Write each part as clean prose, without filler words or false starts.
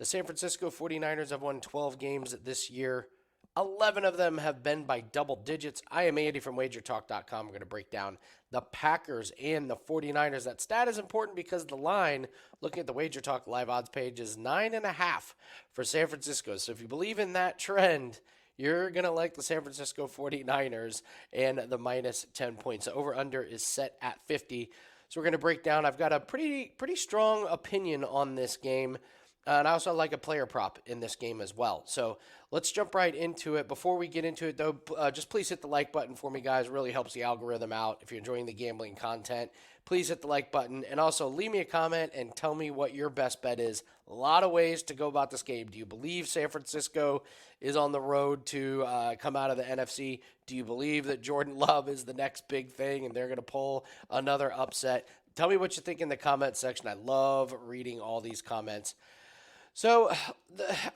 The San Francisco 49ers have won 12 games this year. 11 of them have been by double digits. I am Andy from wagertalk.com. We're going to break down the Packers and the 49ers. That stat is important because the line, looking at the Wager Talk live odds page, is 9.5 for San Francisco. So if you believe in that trend, you're going to like the San Francisco 49ers and the minus 10 points. The over-under is set at 50. So we're going to break down. I've got a pretty strong opinion on this game. And I also like a player prop in this game as well. So let's jump right into it. Before we get into it, though, just please hit the like button for me, guys. It really helps the algorithm out. If you're enjoying the gambling content, please hit the like button. And also leave me a comment and tell me what your best bet is. A lot of ways to go about this game. Do you believe San Francisco is on the road to come out of the NFC? Do you believe that Jordan Love is the next big thing and they're going to pull another upset? Tell me what you think in the comment section. I love reading all these comments. So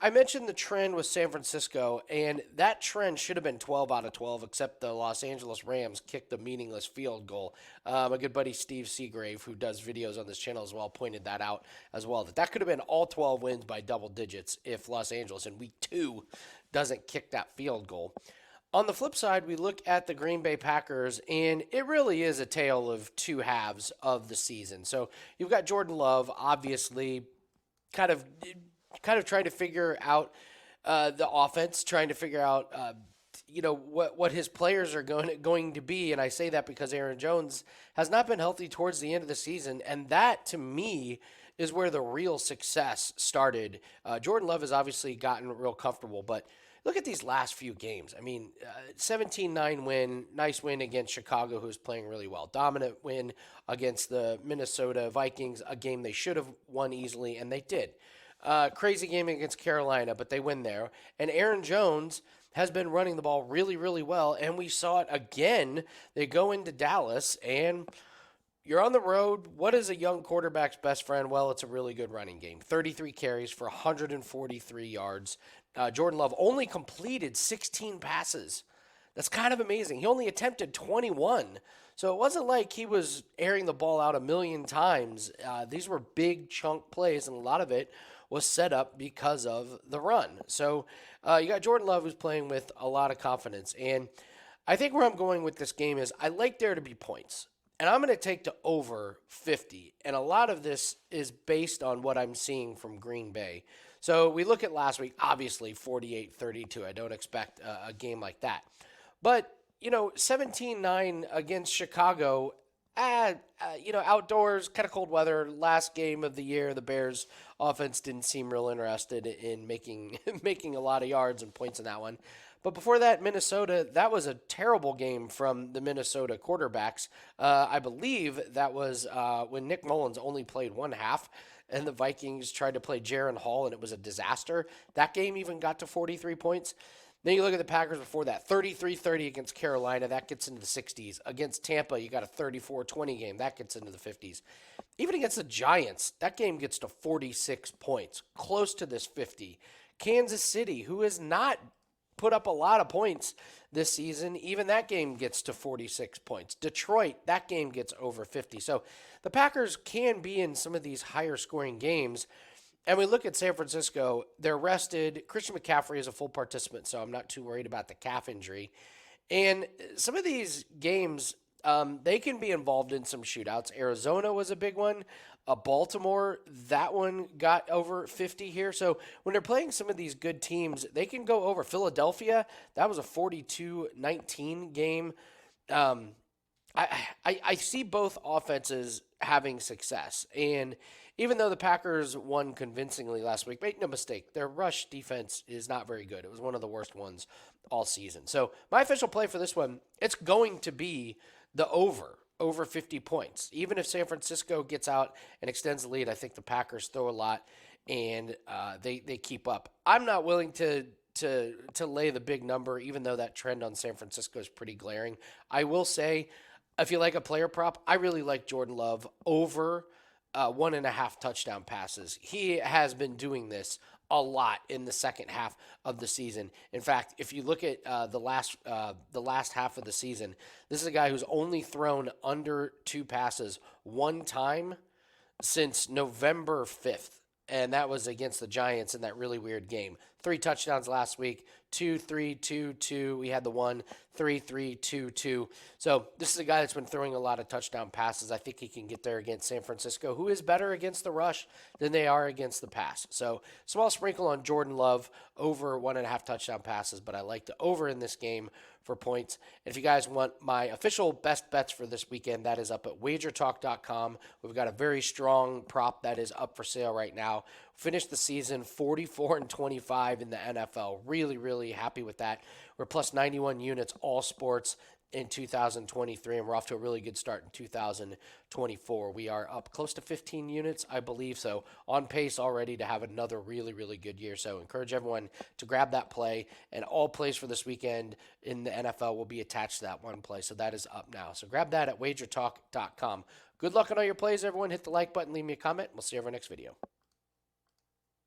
I mentioned the trend with San Francisco, and that trend should have been 12 out of 12, except the Los Angeles Rams kicked a meaningless field goal. My good buddy Steve Seagrave, who does videos on this channel as well, pointed that out as well, that could have been all 12 wins by double digits if Los Angeles in week 2 doesn't kick that field goal. On the flip side, we look at the Green Bay Packers, and it really is a tale of two halves of the season. So you've got Jordan Love, obviously, kind of trying to figure out the offense, trying to figure out what his players are going to be, and I say that because Aaron Jones has not been healthy towards the end of the season, and that to me is where the real success started. Jordan Love has obviously gotten real comfortable, but look at these last few games. I mean, 17-9 win, nice win against Chicago, who's playing really well. Dominant win against the Minnesota Vikings, a game they should have won easily, and they did. Crazy game against Carolina, but they win there. And Aaron Jones has been running the ball really, really well, and we saw it again. They go into Dallas, and you're on the road. What is a young quarterback's best friend? Well, it's a really good running game. 33 carries for 143 yards. Jordan Love only completed 16 passes. That's kind of amazing. He only attempted 21. So it wasn't like he was airing the ball out a million times. These were big chunk plays, and a lot of it was set up because of the run. So you got Jordan Love who's playing with a lot of confidence. And I think where I'm going with this game is I like there to be points. And I'm going to take to over 50. And a lot of this is based on what I'm seeing from Green Bay. So we look at last week, obviously 48-32. I don't expect a game like that. But, 17-9 against Chicago, outdoors, kind of cold weather, last game of the year, the Bears offense didn't seem real interested in making making a lot of yards and points in that one. But before that, Minnesota, that was a terrible game from the Minnesota quarterbacks. I believe that was when Nick Mullins only played one half, and the Vikings tried to play Jaron Hall, and it was a disaster. That game even got to 43 points. Then you look at the Packers before that, 33-30 against Carolina. That gets into the 60s. Against Tampa, you got a 34-20 game. That gets into the 50s. Even against the Giants, that game gets to 46 points, close to this 50. Kansas City, who has not put up a lot of points this season, even that game gets to 46 points. Detroit, that game gets over 50. So the Packers can be in some of these higher scoring games. And we look at San Francisco, they're rested. Christian McCaffrey is a full participant, so I'm not too worried about the calf injury. And some of these games, they can be involved in some shootouts. Arizona was a big one. Baltimore, that one got over 50 here. So when they're playing some of these good teams, they can go over. Philadelphia, that was a 42-19 game. I see both offenses having success. And even though the Packers won convincingly last week, make no mistake, their rush defense is not very good. It was one of the worst ones all season. So my official play for this one, it's going to be the over 50 points. Even if San Francisco gets out and extends the lead, I think the Packers throw a lot and they keep up. I'm not willing to lay the big number, even though that trend on San Francisco is pretty glaring. I will say, if you like a player prop, I really like Jordan Love over 1.5 touchdown passes. He has been doing this a lot in the second half of the season. In fact, if you look at the last half of the season, this is a guy who's only thrown under 2 passes one time since November 5th. and that was against the Giants in that really weird game. 3 touchdowns last week, 2, 3, 2, 2. We had the 1, 3, 3, 2, 2. So this is a guy that's been throwing a lot of touchdown passes. I think he can get there against San Francisco, who is better against the rush than they are against the pass. So small sprinkle on Jordan Love, over 1.5 touchdown passes, but I like the over in this game for points. And if you guys want my official best bets for this weekend, that is up at wagertalk.com. We've got a very strong prop that is up for sale right now. Finished the season 44-25 in the NFL. Really, really happy with that. We're plus 91 units, all sports in 2023, and we're off to a really good start in 2024. We are up close to 15 units, I believe, so on pace already to have another really, really good year. So encourage everyone to grab that play, and all plays for this weekend in the NFL will be attached to that one play, so that is up now. So grab that at wagertalk.com. Good luck on all your plays, everyone. Hit the like button, leave me a comment. We'll see you over next video.